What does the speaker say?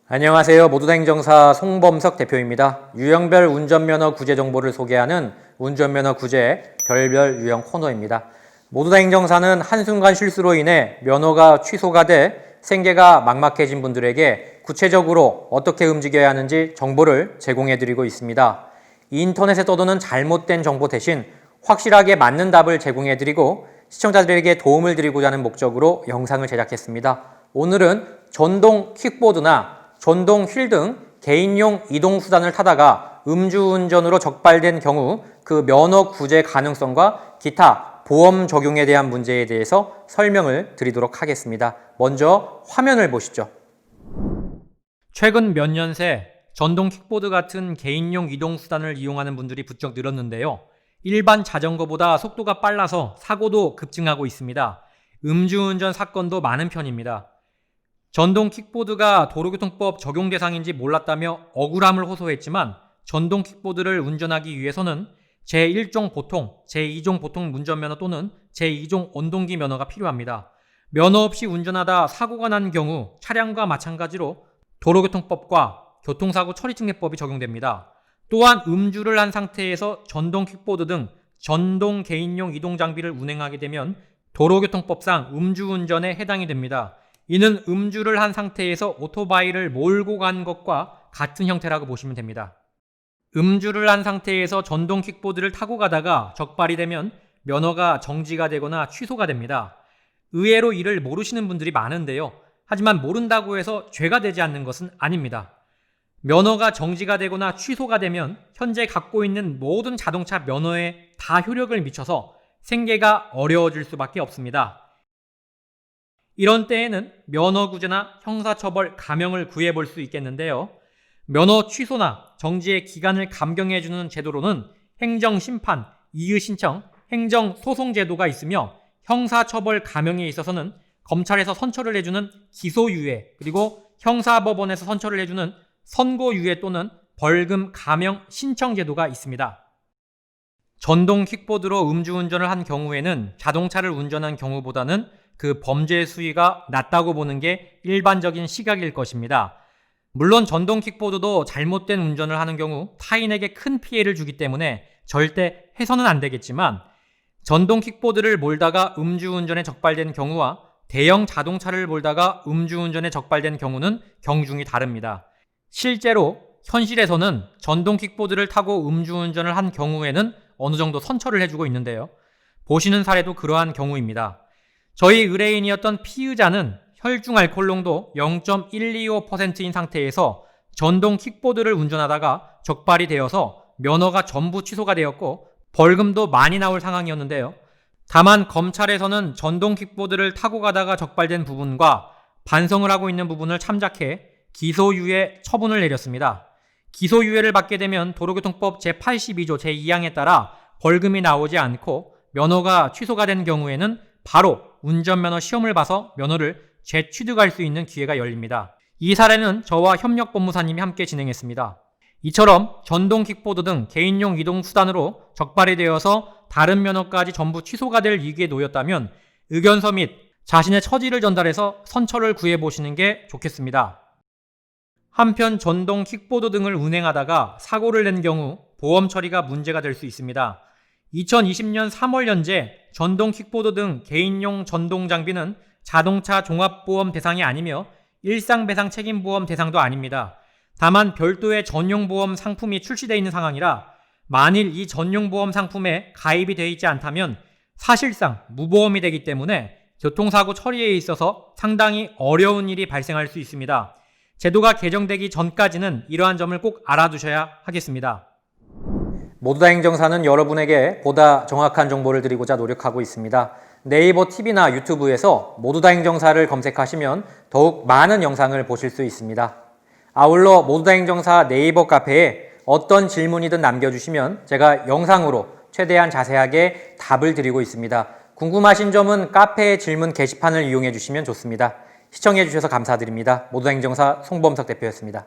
안녕하세요. 모두다 행정사 송범석 대표입니다. 유형별 운전면허 구제 정보를 소개하는 운전면허 구제 별별 유형 코너입니다. 모두다 행정사는 한순간 실수로 인해 면허가 취소가 돼 생계가 막막해진 분들에게 구체적으로 어떻게 움직여야 하는지 정보를 제공해드리고 있습니다. 인터넷에 떠도는 잘못된 정보 대신 확실하게 맞는 답을 제공해드리고 시청자들에게 도움을 드리고자 하는 목적으로 영상을 제작했습니다. 오늘은 전동 킥보드나 전동 휠 등 개인용 이동수단을 타다가 음주운전으로 적발된 경우 그 면허 구제 가능성과 기타 보험 적용에 대한 문제에 대해서 설명을 드리도록 하겠습니다. 먼저 화면을 보시죠. 최근 몇 년 새 전동 킥보드 같은 개인용 이동수단을 이용하는 분들이 부쩍 늘었는데요. 일반 자전거보다 속도가 빨라서 사고도 급증하고 있습니다. 음주운전 사건도 많은 편입니다. 전동 킥보드가 도로교통법 적용 대상인지 몰랐다며 억울함을 호소했지만 전동 킥보드를 운전하기 위해서는 제1종 보통, 제2종 보통 운전면허 또는 제2종 원동기 면허가 필요합니다. 면허 없이 운전하다 사고가 난 경우 차량과 마찬가지로 도로교통법과 교통사고 처리증례법이 적용됩니다. 또한 음주를 한 상태에서 전동 킥보드 등 전동 개인용 이동장비를 운행하게 되면 도로교통법상 음주운전에 해당이 됩니다. 이는 음주를 한 상태에서 오토바이를 몰고 간 것과 같은 형태라고 보시면 됩니다. 음주를 한 상태에서 전동 킥보드를 타고 가다가 적발이 되면 면허가 정지가 되거나 취소가 됩니다. 의외로 이를 모르시는 분들이 많은데요. 하지만 모른다고 해서 죄가 되지 않는 것은 아닙니다. 면허가 정지가 되거나 취소가 되면 현재 갖고 있는 모든 자동차 면허에 다 효력을 미쳐서 생계가 어려워질 수밖에 없습니다. 이런 때에는 면허구제나 형사처벌 감형을 구해볼 수 있겠는데요. 면허 취소나 정지의 기간을 감경해주는 제도로는 행정심판, 이의신청, 행정소송제도가 있으며 형사처벌 감형에 있어서는 검찰에서 선처를 해주는 기소유예, 그리고 형사법원에서 선처를 해주는 선고유예 또는 벌금 감형 신청제도가 있습니다. 전동 킥보드로 음주운전을 한 경우에는 자동차를 운전한 경우보다는 그 범죄 수위가 낮다고 보는 게 일반적인 시각일 것입니다. 물론 전동 킥보드도 잘못된 운전을 하는 경우 타인에게 큰 피해를 주기 때문에 절대 해서는 안 되겠지만 전동 킥보드를 몰다가 음주운전에 적발된 경우와 대형 자동차를 몰다가 음주운전에 적발된 경우는 경중이 다릅니다. 실제로 현실에서는 전동 킥보드를 타고 음주운전을 한 경우에는 어느 정도 선처를 해주고 있는데요. 보시는 사례도 그러한 경우입니다. 저희 의뢰인이었던 피의자는 혈중 알코올 농도 0.125%인 상태에서 전동 킥보드를 운전하다가 적발이 되어서 면허가 전부 취소가 되었고 벌금도 많이 나올 상황이었는데요. 다만 검찰에서는 전동 킥보드를 타고 가다가 적발된 부분과 반성을 하고 있는 부분을 참작해 기소유예 처분을 내렸습니다. 기소유예를 받게 되면 도로교통법 제82조 제2항에 따라 벌금이 나오지 않고 면허가 취소가 된 경우에는 바로 운전면허 시험을 봐서 면허를 재취득할 수 있는 기회가 열립니다. 이 사례는 저와 협력법무사님이 함께 진행했습니다. 이처럼 전동 킥보드 등 개인용 이동수단으로 적발이 되어서 다른 면허까지 전부 취소가 될 위기에 놓였다면 의견서 및 자신의 처지를 전달해서 선처를 구해보시는 게 좋겠습니다. 한편 전동 킥보드 등을 운행하다가 사고를 낸 경우 보험 처리가 문제가 될 수 있습니다. 2020년 3월 현재 전동 킥보드 등 개인용 전동 장비는 자동차 종합보험 대상이 아니며 일상배상 책임보험 대상도 아닙니다. 다만 별도의 전용보험 상품이 출시되어 있는 상황이라 만일 이 전용보험 상품에 가입이 되어 있지 않다면 사실상 무보험이 되기 때문에 교통사고 처리에 있어서 상당히 어려운 일이 발생할 수 있습니다. 제도가 개정되기 전까지는 이러한 점을 꼭 알아두셔야 하겠습니다. 모두다 행정사는 여러분에게 보다 정확한 정보를 드리고자 노력하고 있습니다. 네이버 TV나 유튜브에서 모두다 행정사를 검색하시면 더욱 많은 영상을 보실 수 있습니다. 아울러 모두다 행정사 네이버 카페에 어떤 질문이든 남겨주시면 제가 영상으로 최대한 자세하게 답을 드리고 있습니다. 궁금하신 점은 카페의 질문 게시판을 이용해 주시면 좋습니다. 시청해 주셔서 감사드립니다. 모두다 행정사 송범석 대표였습니다.